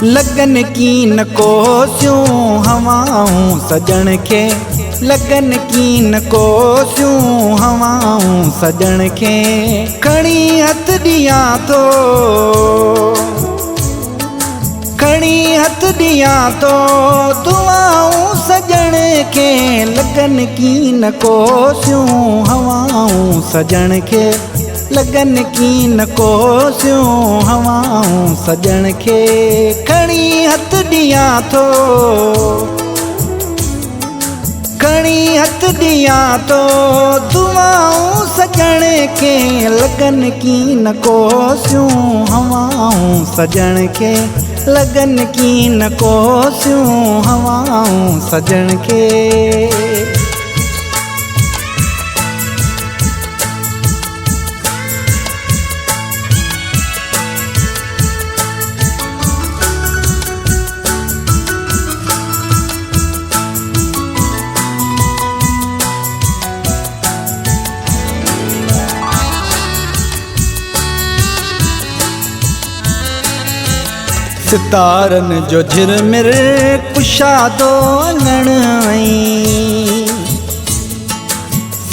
लगन की न कोसियूं हवाऊं सजण के, लगन की न कोसियूं हवाऊं सजण के। खणी हथ ॾियां थो, खणी हथ ॾियां थो दुआऊं सजण के। लगन की न कोसियूं हवाऊं सजण के, लगन की न कोसियूं हवाऊं सजण के। खणी हथ ॾियां थो, खणी हथ ॾियां थो दुआऊं सजण के। लगन की न कोसियूं हवाऊं सजण के, लगन की न कोसियूं हवाऊं सजण के। सितारन जो झिरमिर कुशादो अंगण आई,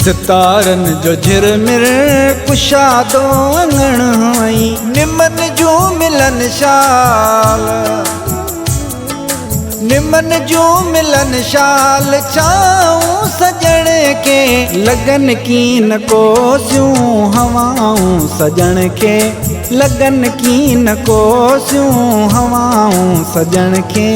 सितारन जो झिरमिर कुशादो अंगण आई। निमन जो मिलन शाल, निमन जो मिलन शाल छाऊं सजण के। लगन की न कोसियूं हवाऊं सजण के, लगन की न कोसियूं हवाऊं सजण के।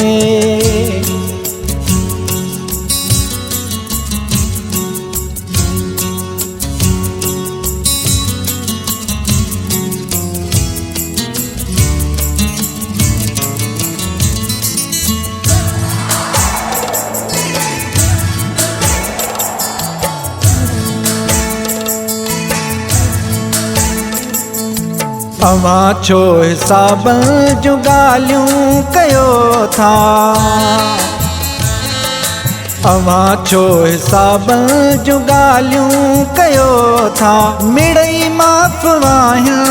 अवां छो हिसाब जूं ॻाल्हियूं कयो था, अवां छो हिसाब जूं ॻाल्हियूं कयो था। मिड़ई माफ़ वाहियूं,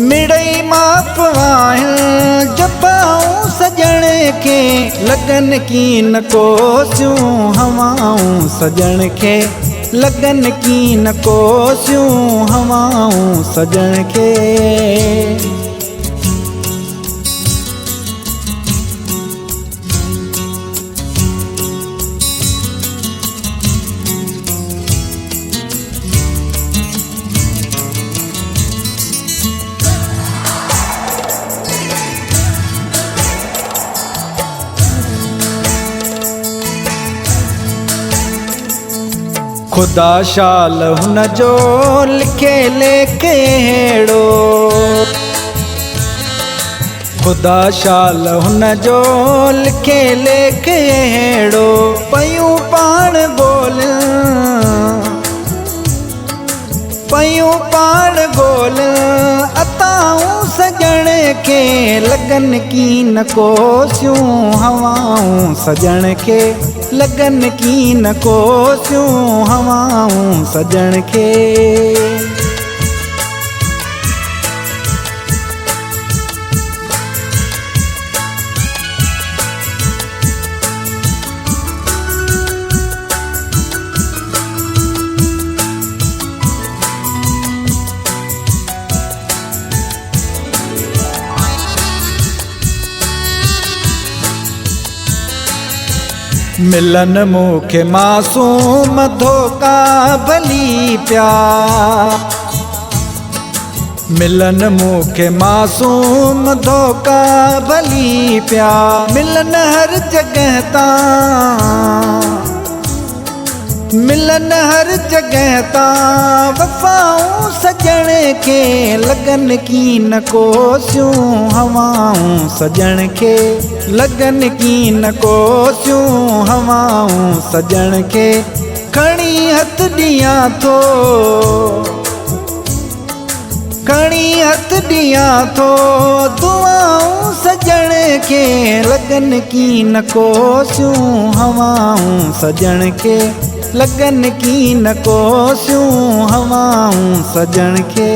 मिड़ई माफ़ वाहियूं जपाऊं सजण के। लगन की न कोसियूं हवाऊं सजण के, लगन की न कोसियूं हवाऊं सजण के। खुदा शाल हुन जो लिखे लेखे हेड़ो, खुदा शाल हुन जो लिखे लेखे हेड़ो। पयूं पाण बोल, पयूं पाण बोल अताऊं सजण के। लगन की न कोसियूं हवाऊं सजण के, लगन की न कोसियूं हवाऊं सजण के। मिलन मूंखे मासूम धोखा भली प्या, मिलन मूंखे मासूम धोखा भली प्या। मिलन हर जगह तां, मिलन हर जगह तां वफ़ाऊं सजण के। लगन की न कोसियूं हवाऊं सजण के, लगन की न कोसियूं हवाऊं सजण के। खणी हथ ॾियां थो, खणी हथ ॾियां थो दुआऊं सजण के। लगन की न कोसियूं हवाऊं सजण के, लगन की न कोसियूं हवाऊं सजण के।